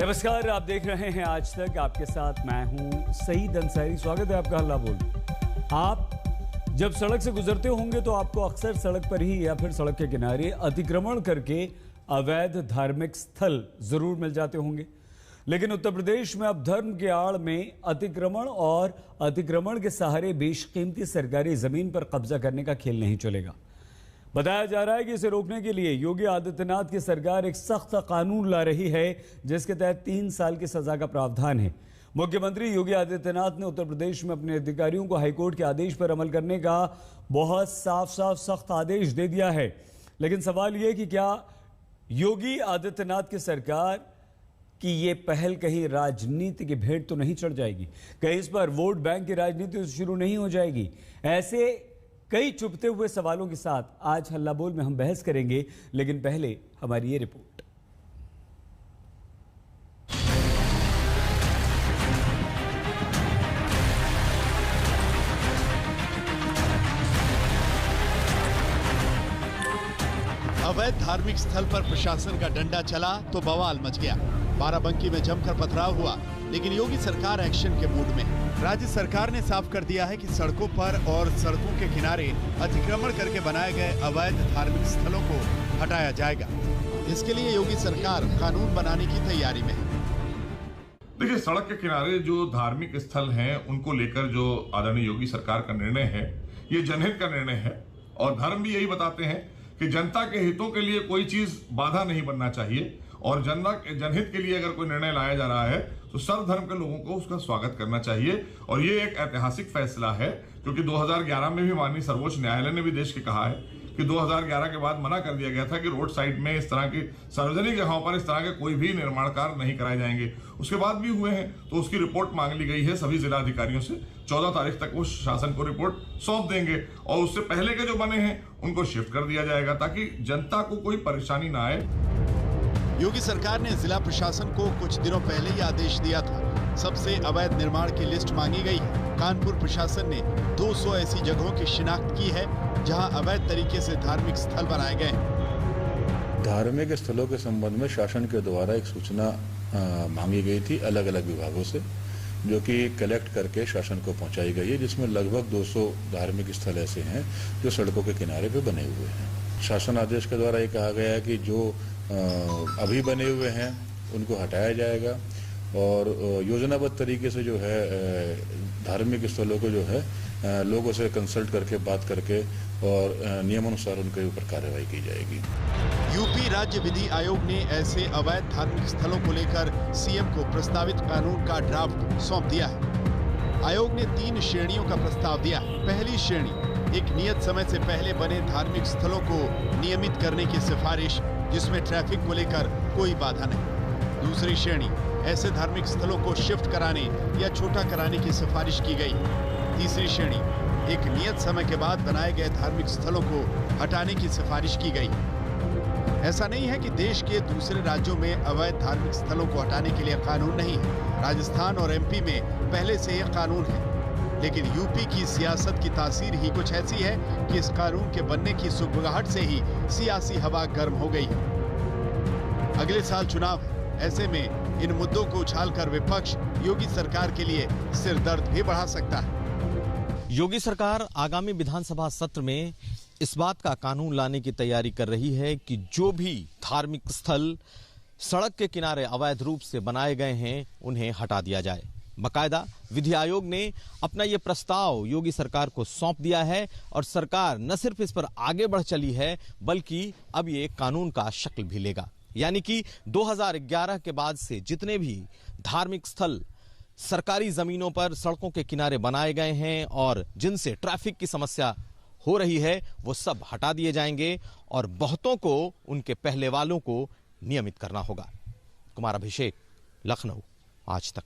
नमस्कार, आप देख रहे हैं आज तक। आपके साथ मैं हूं सईद अंसारी। स्वागत है आपका हल्ला बोल। आप जब सड़क से गुजरते होंगे तो आपको अक्सर सड़क पर ही या फिर सड़क के किनारे अतिक्रमण करके अवैध धार्मिक स्थल जरूर मिल जाते होंगे। लेकिन उत्तर प्रदेश में अब धर्म के आड़ में अतिक्रमण और अतिक्रमण के सहारे बेशकीमती सरकारी जमीन पर कब्जा करने का खेल नहीं चलेगा। बताया जा रहा है कि इसे रोकने के लिए योगी आदित्यनाथ की सरकार एक सख्त कानून ला रही है, जिसके तहत 3 साल की सजा का प्रावधान है। मुख्यमंत्री योगी आदित्यनाथ ने उत्तर प्रदेश में अपने अधिकारियों को हाईकोर्ट के आदेश पर अमल करने का बहुत साफ सख्त आदेश दे दिया है। लेकिन सवाल यह कि क्या योगी आदित्यनाथ की सरकार कि ये पहल कहीं राजनीति की भेंट तो नहीं चढ़ जाएगी? कहीं इस पर वोट बैंक की राजनीति तो शुरू नहीं हो जाएगी? ऐसे कई चुभते हुए सवालों के साथ आज हल्ला बोल में हम बहस करेंगे। लेकिन पहले हमारी ये रिपोर्ट। अवैध धार्मिक स्थल पर प्रशासन का डंडा चला तो बवाल मच गया। बाराबंकी में जमकर पथराव हुआ, लेकिन योगी सरकार एक्शन के मूड में। राज्य सरकार ने साफ कर दिया है कि सड़कों पर और सड़कों के किनारे अतिक्रमण करके बनाए गए अवैध धार्मिक स्थलों को हटाया जाएगा। इसके लिए योगी सरकार कानून बनाने की तैयारी में है। देखिए, सड़क के किनारे जो धार्मिक स्थल हैं उनको लेकर जो आदरणीय योगी सरकार का निर्णय है, ये जनहित का निर्णय है। और धर्म भी यही बताते हैं कि जनता के हितों के लिए कोई चीज बाधा नहीं बनना चाहिए। और जनहित के लिए अगर कोई निर्णय लाया जा रहा है तो सर्वधर्म के लोगों को उसका स्वागत करना चाहिए। और ये एक ऐतिहासिक फैसला है, क्योंकि 2011 में भी माननीय सर्वोच्च न्यायालय ने भी देश के कहा है कि 2011 के बाद मना कर दिया गया था कि रोड साइड में इस तरह की सार्वजनिक जगहों पर इस तरह के कोई भी निर्माण कार्य नहीं कराए जाएंगे। उसके बाद भी हुए हैं तो उसकी रिपोर्ट मांग ली गई है सभी जिला अधिकारियों से। 14 तारीख तक वो शासन को रिपोर्ट सौंप देंगे और उससे पहले के जो बने हैं उनको शिफ्ट कर दिया जाएगा, ताकि जनता को कोई परेशानी ना आए। योगी सरकार ने जिला प्रशासन को कुछ दिनों पहले ही आदेश दिया था। सबसे अवैध निर्माण की लिस्ट मांगी गई है। कानपुर प्रशासन ने 200 ऐसी जगहों की शिनाख्त की है जहां अवैध तरीके से धार्मिक स्थल बनाए गए हैं। धार्मिक स्थलों के संबंध में शासन के द्वारा एक सूचना मांगी गई थी अलग अलग विभागों से, जो कि कलेक्ट करके शासन को पहुंचाई गई है, जिसमें लगभग 200 धार्मिक स्थल ऐसे हैं जो सड़कों के किनारे पे बने हुए हैं। शासन आदेश के द्वारा ये कहा गया है कि जो अभी बने हुए हैं उनको हटाया जाएगा और योजनाबद्ध तरीके से जो है धार्मिक स्थलों को जो है लोगों से कंसल्ट करके बात करके और नियमानुसार उनके ऊपर कार्रवाई की जाएगी। यूपी राज्य विधि आयोग ने ऐसे अवैध धार्मिक स्थलों को लेकर सीएम को प्रस्तावित कानून का ड्राफ्ट सौंप दिया है। आयोग ने 3 श्रेणियों का प्रस्ताव दिया। पहली श्रेणी एक नियत समय से पहले बने धार्मिक स्थलों को नियमित करने की सिफारिश, जिसमें ट्रैफिक को लेकर कोई बाधा नहीं। दूसरी श्रेणी ऐसे धार्मिक स्थलों को शिफ्ट कराने या छोटा कराने की सिफारिश की गई। तीसरी श्रेणी एक नियत समय के बाद बनाए गए धार्मिक स्थलों को हटाने की सिफारिश की गई। ऐसा नहीं है कि देश के दूसरे राज्यों में अवैध धार्मिक स्थलों को हटाने के लिए कानून नहीं है। राजस्थान और एमपी में पहले से यह कानून है, लेकिन यूपी की सियासत की तासीर ही कुछ ऐसी है कि इस कानून के बनने की सुगबुगाहट से ही सियासी हवा गर्म हो गई है। अगले साल चुनाव है, ऐसे में इन मुद्दों को उछालकर विपक्ष योगी सरकार के लिए सिरदर्द भी बढ़ा सकता है। योगी सरकार आगामी विधानसभा सत्र में इस बात का कानून लाने की तैयारी कर रही है कि जो भी धार्मिक स्थल सड़क के किनारे अवैध रूप से बनाए गए हैं उन्हें हटा दिया जाए। बाकायदा विधि आयोग ने अपना यह प्रस्ताव योगी सरकार को सौंप दिया है और सरकार न सिर्फ इस पर आगे बढ़ चली है बल्कि अब ये कानून का शक्ल भी लेगा। यानी कि 2011 के बाद से जितने भी धार्मिक स्थल सरकारी जमीनों पर सड़कों के किनारे बनाए गए हैं और जिनसे ट्रैफिक की समस्या हो रही है वो सब हटा दिए जाएंगे और बहुतों को उनके पहले वालों को नियमित करना होगा। कुमार अभिषेक, लखनऊ, आज तक।